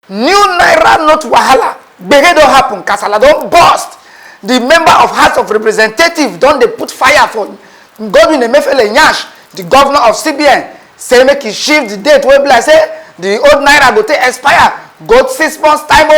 New Naira note wahala. Gbege don't happen. Kasala don't burst. The member of House of Representatives don't they put fire for Godwin Emefele Nyash, the governor of CBN, say make he shift the date wey be like say the old Naira go take expire. Go 6 months time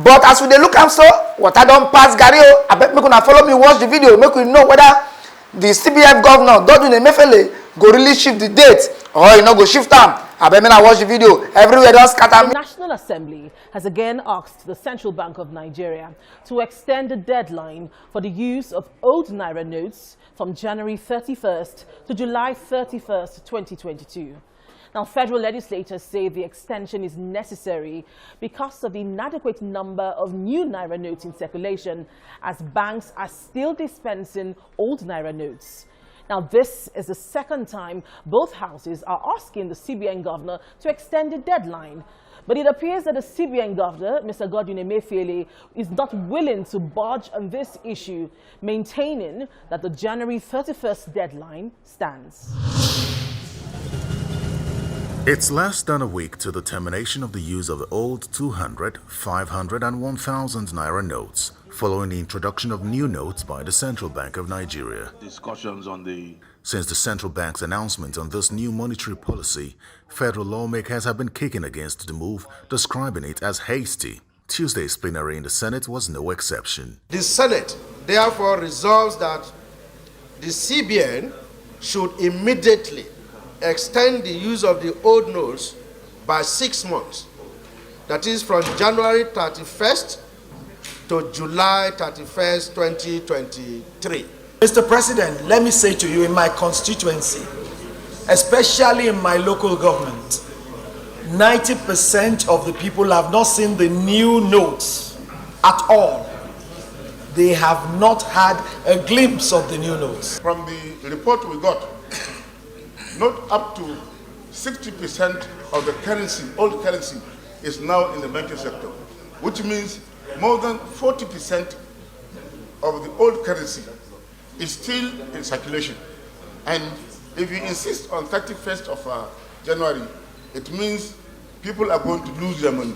but as we dey look am so, water don pass garri o. Abeg make una follow me watch the video make we know whether the CBN governor Godwin Emefele go really shift the date or he no go shift am. Abeg make una watch the video. Everywhere don scatter. The National Assembly has again asked the Central Bank of Nigeria to extend the deadline for the use of old Naira notes from January 31st to July 31st, 2022. Now, federal legislators say the extension is necessary because of the inadequate number of new Naira notes in circulation, as banks are still dispensing old Naira notes. Now, this is the second time both houses are asking the CBN governor to extend the deadline. But it appears that the CBN governor, Mr. Godwin Emefele, is not willing to budge on this issue, maintaining that the January 31st deadline stands. It's less than a week to the termination of the use of the old 200, 500 and 1,000 Naira notes, following the introduction of new notes by the Central Bank of Nigeria. Discussions on the... Since the central bank's announcement on this new monetary policy, federal lawmakers have been kicking against the move, describing it as hasty. Tuesday's plenary in the Senate was no exception. The Senate therefore resolves that the CBN should immediately extend the use of the old notes by 6 months. That is from January 31st to July 31st, 2023. Mr. President, let me say to you, in my constituency, especially in my local government, 90% of the people have not seen the new notes at all. They have not had a glimpse of the new notes. From the report we got, not up to 60% of the currency, old currency, is now in the banking sector, which means more than 40% of the old currency is still in circulation. And if you insist on 31st of January, it means people are going to lose their money.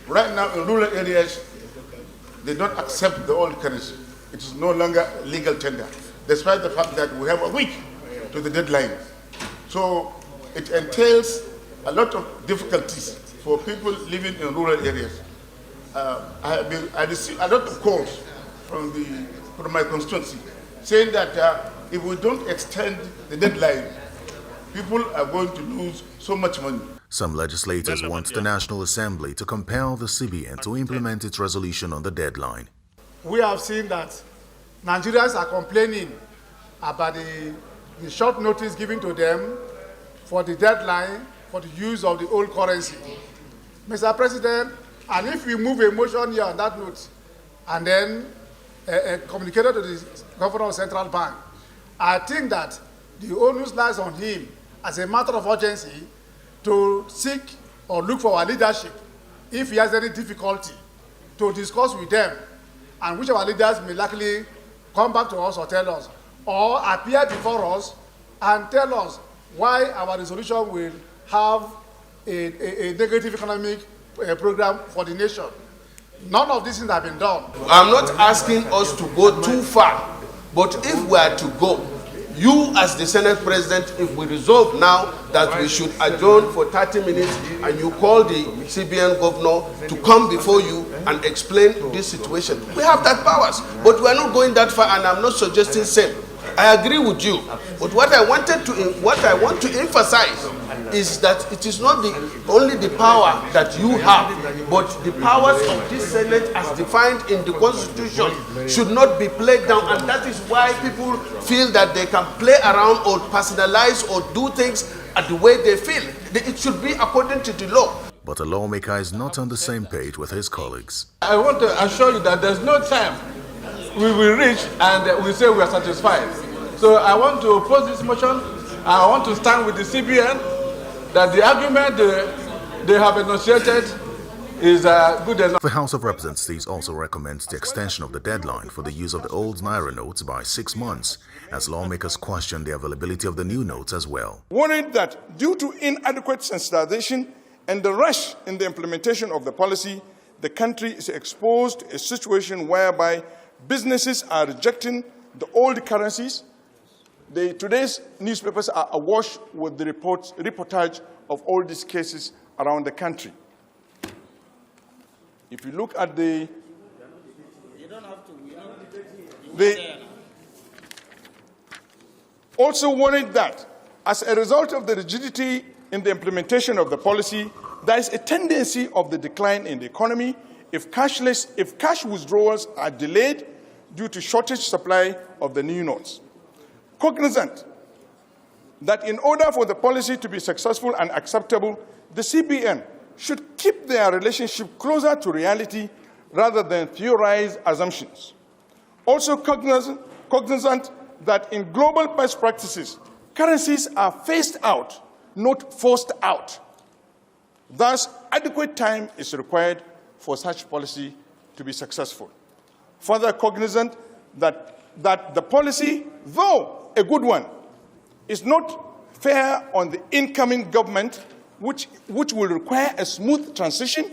Right now in rural areas, they don't accept the old currency. It is no longer legal tender, despite the fact that we have a week to the deadline. So it entails a lot of difficulties for people living in rural areas. I received a lot of calls from my constituency saying that if we don't extend the deadline, people are going to lose so much money. Some legislators want the National Assembly to compel the CBN to implement its resolution on the deadline. We have seen that Nigerians are complaining about the short notice given to them for the deadline for the use of the old currency. Mr. President, and if we move a motion here on that note and then communicated to the governor of Central Bank, I think that the onus lies on him as a matter of urgency to seek or look for our leadership if he has any difficulty to discuss with them, and which our leaders may likely come back to us or tell us, or appear before us and tell us why our resolution will have a negative economic program for the nation. None of these things have been done. I'm not asking us to go too far, but if we are to go, you as the Senate President, if we resolve now that we should adjourn for 30 minutes and you call the CBN governor to come before you and explain this situation, we have that powers. But we are not going that far, and I'm not suggesting same. I agree with you, but what I want to emphasize is that it is not only the power that you have, but the powers of this Senate as defined in the Constitution should not be played down, and that is why people feel that they can play around or personalize or do things the way they feel. It should be according to the law. But a lawmaker is not on the same page with his colleagues. I want to assure you that there's no time we will reach and we say we are satisfied. So I want to oppose this motion, and I want to stand with the CBN that the argument they have enunciated is good enough. The House of Representatives also recommends the extension of the deadline for the use of the old Naira notes by 6 months, as lawmakers question the availability of the new notes as well. Worried that due to inadequate sensitization and the rush in the implementation of the policy, the country is exposed to a situation whereby businesses are rejecting the old currencies. Today's newspapers are awash with the reportage of all these cases around the country. If you look at they also worried that as a result of the rigidity in the implementation of the policy, there is a tendency of the decline in the economy if cash withdrawals are delayed due to shortage supply of the new notes. Cognizant that in order for the policy to be successful and acceptable, the CBN should keep their relationship closer to reality rather than theorize assumptions. Also cognizant that in global best practices, currencies are phased out, not forced out. Thus, adequate time is required for such policy to be successful. Further cognizant that the policy, though a good one, is not fair on the incoming government, which will require a smooth transition,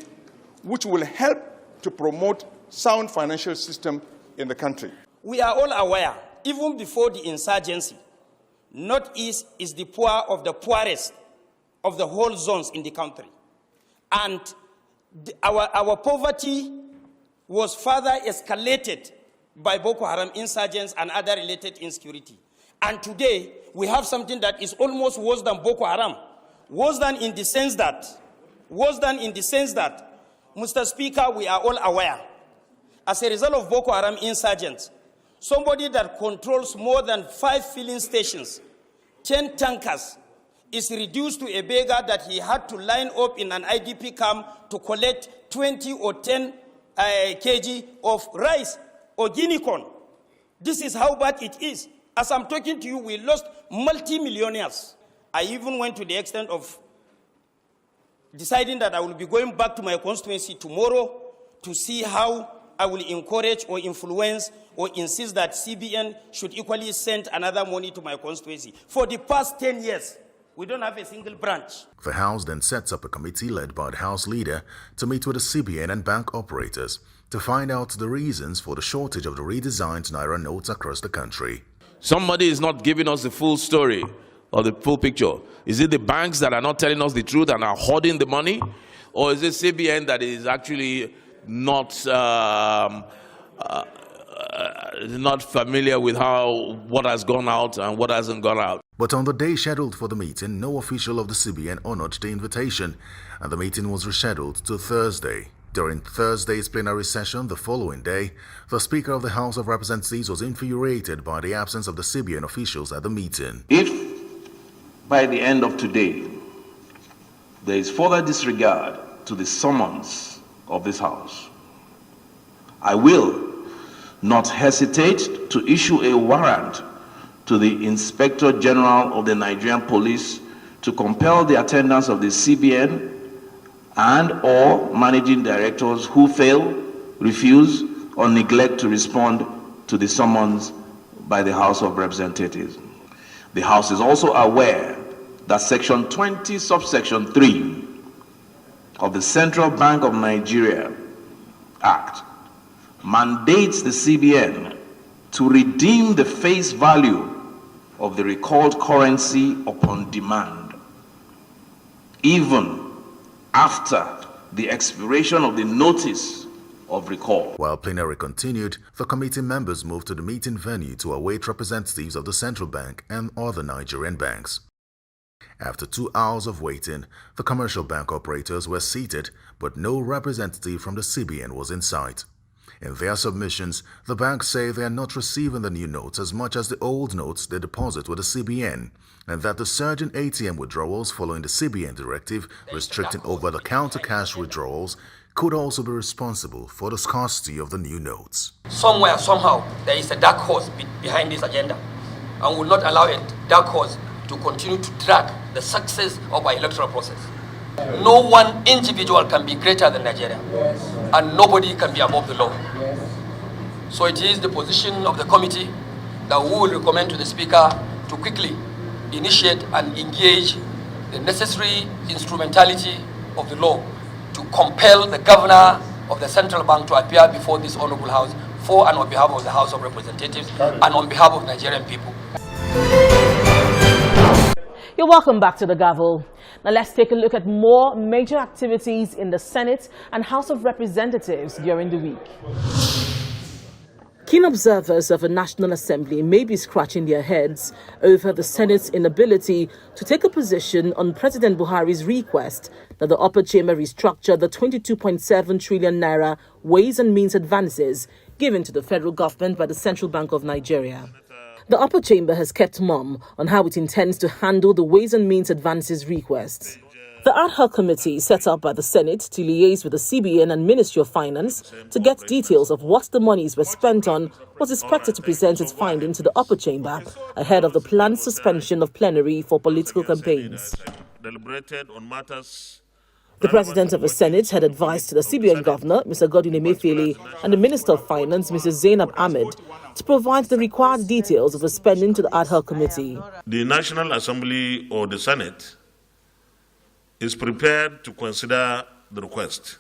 which will help to promote sound financial system in the country. We are all aware, even before the insurgency, Northeast is the poor of the poorest of the whole zones in the country. And our poverty was further escalated by Boko Haram insurgents and other related insecurity. And today, we have something that is almost worse than Boko Haram. Worse than in the sense that, Mr. Speaker, we are all aware, as a result of Boko Haram insurgents, somebody that controls more than 5 filling stations, 10 tankers, is reduced to a beggar that he had to line up in an IDP camp to collect 20 or 10 kg of rice or guinea corn. This is how bad it is. As I'm talking to you, we lost multi-millionaires. I even went to the extent of deciding that I will be going back to my constituency tomorrow to see how I will encourage or influence or insist that CBN should equally send another money to my constituency. For the past 10 years, we don't have a single branch. The House then sets up a committee led by the House leader to meet with the CBN and bank operators to find out the reasons for the shortage of the redesigned Naira notes across the country. Somebody is not giving us the full story or the full picture. Is it the banks that are not telling us the truth and are hoarding the money? Or is it CBN that is actually not familiar with what has gone out and what hasn't gone out? But on the day scheduled for the meeting, no official of the CBN honored the invitation, and the meeting was rescheduled to Thursday. During Thursday's plenary session the following day, the Speaker of the House of Representatives was infuriated by the absence of the CBN officials at the meeting. If by the end of today there is further disregard to the summons of this House, I will not hesitate to issue a warrant to the Inspector General of the Nigerian Police to compel the attendance of the CBN and or managing directors who fail, refuse, or neglect to respond to the summons by the House of Representatives. The House is also aware that Section 20, subsection 3 of the Central Bank of Nigeria Act mandates the CBN to redeem the face value of the recalled currency upon demand, even after the expiration of the notice of recall. While plenary continued, the committee members moved to the meeting venue to await representatives of the Central Bank and other Nigerian banks. After 2 hours of waiting, the commercial bank operators were seated, but no representative from the CBN was in sight. In their submissions, the banks say they are not receiving the new notes as much as the old notes they deposit with the CBN, and that the surge in ATM withdrawals following the CBN directive restricting over-the-counter cash withdrawals could also be responsible for the scarcity of the new notes. Somewhere, somehow, there is a dark horse behind this agenda, and will not allow a dark horse to continue to drag the success of our electoral process. No one individual can be greater than Nigeria, and nobody can be above the law. So it is the position of the committee that we will recommend to the Speaker to quickly initiate and engage the necessary instrumentality of the law to compel the governor of the central bank to appear before this honorable house for and on behalf of the House of Representatives and on behalf of Nigerian people. You're welcome back to the gavel. Now let's take a look at more major activities in the Senate and House of Representatives during the week. Keen observers of the National Assembly may be scratching their heads over the Senate's inability to take a position on President Buhari's request that the upper chamber restructure the 22.7 trillion naira ways and means advances given to the federal government by the Central Bank of Nigeria. The upper chamber has kept mum on how it intends to handle the ways and means advances requests. The ad hoc committee set up by the Senate to liaise with the CBN and Ministry of Finance to get details of what the monies were spent on was expected to present its finding to the upper chamber ahead of the planned suspension of plenary for political campaigns. The President of the Senate had advised to the CBN Governor, Mr. Godwin Emefele, and the Minister of Finance, Mrs. Zainab Ahmed, to provide the required details of the spending to the ad hoc committee. The National Assembly or the Senate is prepared to consider the request,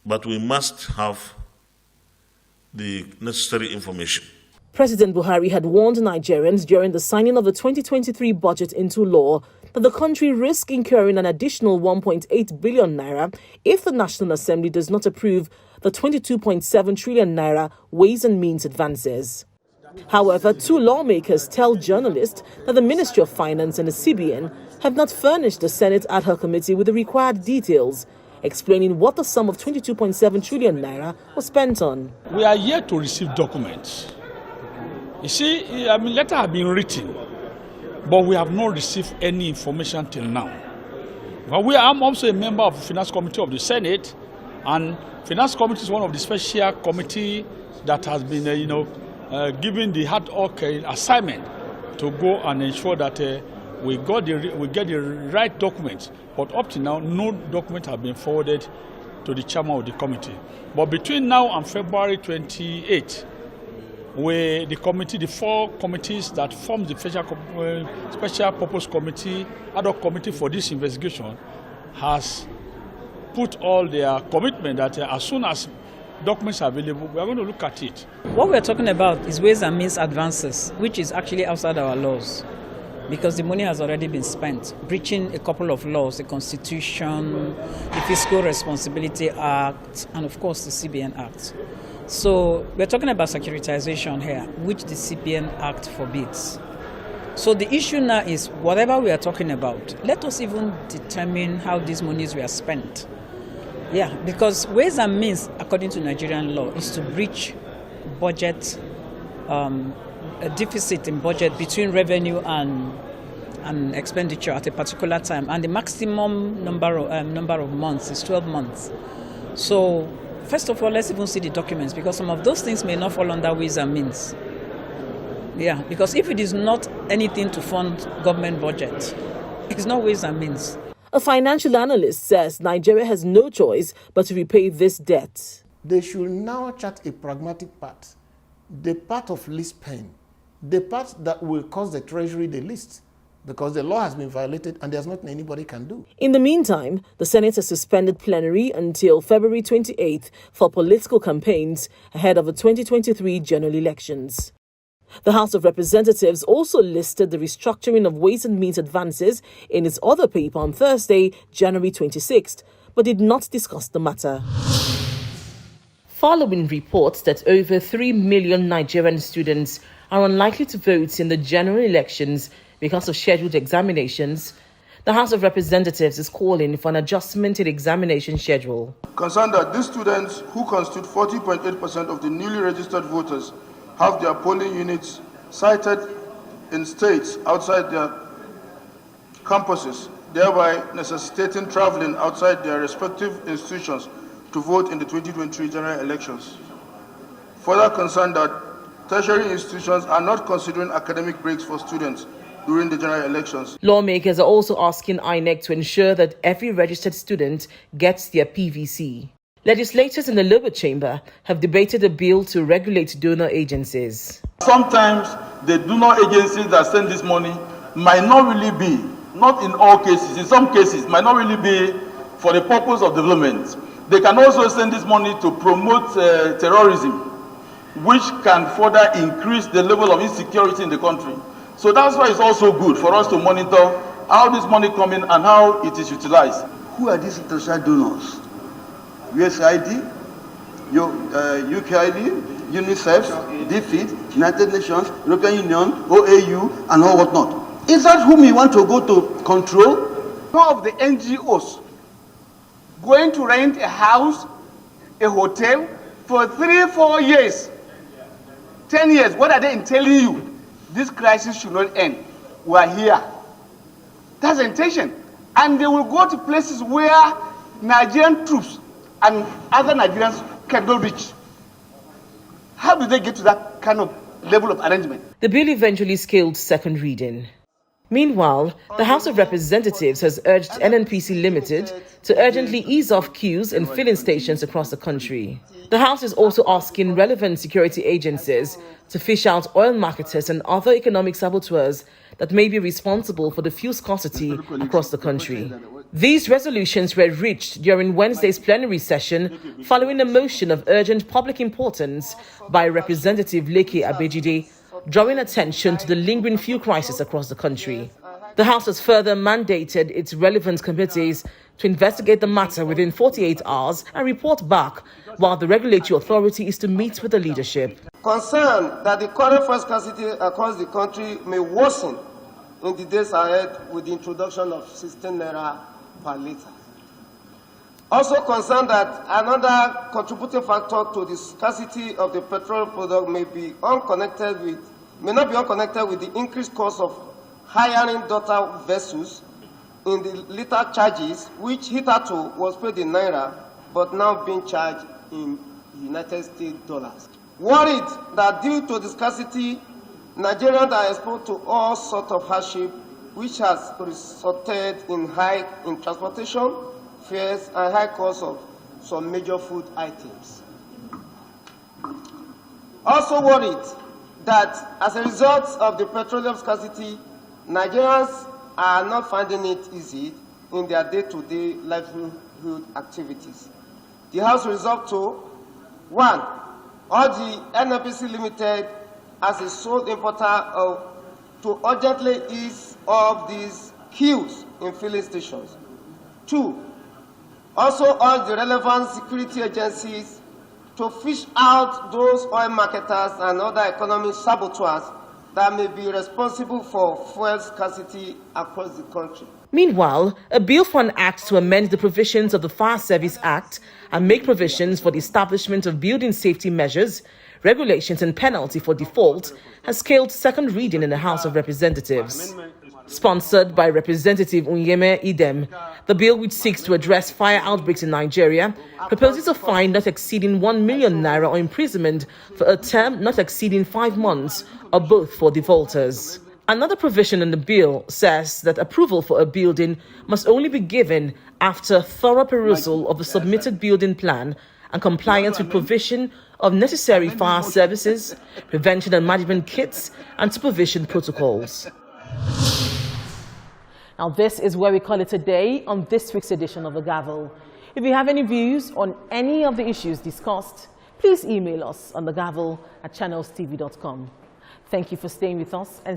but we must have the necessary information. President Buhari had warned Nigerians during the signing of the 2023 budget into law that the country risks incurring an additional 1.8 billion naira if the National Assembly does not approve the 22.7 trillion naira ways and means advances. However, two lawmakers tell journalists that the Ministry of Finance and the CBN have not furnished the Senate ad hoc committee with the required details, explaining what the sum of 22.7 trillion naira was spent on. We are yet to receive documents. You see, letters have been written, but we have not received any information till now. I'm also a member of the Finance Committee of the Senate, and Finance Committee is one of the special committee that has been, given the ad hoc assignment to go and ensure that we get the right documents. But up to now, no document has been forwarded to the chairman of the committee. But between now and February 28, where the four committees that form the special purpose committee, ad hoc committee for this investigation, has put all their commitment that as soon as documents are available, we are going to look at it. What we're talking about is ways and means advances, which is actually outside our laws, because the money has already been spent, breaching a couple of laws, the Constitution, the Fiscal Responsibility Act, and of course the CBN Act. So we're talking about securitization here, which the CBN Act forbids. So the issue now is, whatever we are talking about, let us even determine how these monies were spent. Yeah, because ways and means, according to Nigerian law, is to breach budget, a deficit in budget between revenue and expenditure at a particular time, and the maximum number of months is 12 months. So first of all, let's even see the documents, because some of those things may not fall under ways and means. Yeah, because if it is not anything to fund government budget, it's not ways and means. A financial analyst says Nigeria has no choice but to repay this debt. They should now chart a pragmatic path, the path of least pain, the path that will cost the treasury the least, because the law has been violated and there's nothing anybody can do. In the meantime, the Senate has suspended plenary until February 28th for political campaigns ahead of the 2023 general elections. The House of Representatives also listed the restructuring of ways and means advances in its other paper on Thursday, January 26th, but did not discuss the matter. Following reports that over 3 million Nigerian students are unlikely to vote in the general elections because of scheduled examinations, the House of Representatives is calling for an adjustment in the examination schedule. Concerned that these students, who constitute 40.8% of the newly registered voters, have their polling units sited in states outside their campuses, thereby necessitating traveling outside their respective institutions to vote in the 2023 general elections. Further concerned that tertiary institutions are not considering academic breaks for students during the general elections. Lawmakers are also asking INEC to ensure that every registered student gets their PVC. Legislators in the lower chamber have debated a bill to regulate donor agencies. Sometimes the donor agencies that send this money might not really be, not in all cases, in some cases, might not really be for the purpose of development. They can also send this money to promote terrorism, which can further increase the level of insecurity in the country. So that's why it's also good for us to monitor how this money comes in and how it is utilized. Who are these international donors? USAID, UKID, UNICEF, DFID, United Nations, European Union, OAU, and all whatnot. Is that whom you want to go to control? Some of the NGOs going to rent a house, a hotel, for 3-4 years, 10 years. What are they telling you? This crisis should not end. We are here. That's the intention. And they will go to places where Nigerian troops and other Nigerians cannot reach. How do they get to that kind of level of arrangement? The bill eventually scaled second reading. Meanwhile, the House of Representatives has urged NNPC Limited to urgently ease off queues in filling stations across the country. The House is also asking relevant security agencies to fish out oil marketers and other economic saboteurs that may be responsible for the fuel scarcity across the country. These resolutions were reached during Wednesday's plenary session following a motion of urgent public importance by Representative Leke Abejide, drawing attention to the lingering fuel crisis across the country. The House has further mandated its relevant committees to investigate the matter within 48 hours and report back, while the regulatory authority is to meet with the leadership. Concerned that the current fuel scarcity across the country may worsen in the days ahead with the introduction of 16 Naira per litre. Also concerned that another contributing factor to the scarcity of the petrol product may not be unconnected with the increased cost of hiring daughter vessels in the litre charges, which hitherto was paid in Naira, but now being charged in United States dollars. Worried that due to the scarcity, Nigerians are exposed to all sorts of hardship, which has resulted in hike in transportation, fares, and high cost of some major food items. Also worried that as a result of the petroleum scarcity, Nigerians are not finding it easy in their day-to-day livelihood activities. The House resolved to 1. Urge the NNPC Limited as a sole importer to urgently ease of these queues in filling stations. 2. Also urge the relevant security agencies to fish out those oil marketers and other economic saboteurs that may be responsible for fuel scarcity across the country. Meanwhile, a bill for an act to amend the provisions of the Fire Service Act and make provisions for the establishment of building safety measures, regulations and penalty for default has scaled second reading in the House of Representatives. Sponsored by Representative Unyeme Idem, the bill, which seeks to address fire outbreaks in Nigeria, proposes a fine not exceeding 1 million naira or imprisonment for a term not exceeding 5 months, or both for defaulters. Another provision in the bill says that approval for a building must only be given after thorough perusal of the submitted building plan and compliance with provision of necessary fire services, prevention and management kits, and supervision protocols. Now, this is where we call it a day on this week's edition of The Gavel. If you have any views on any of the issues discussed, please email us on thegavel@channelstv.com. Thank you for staying with us and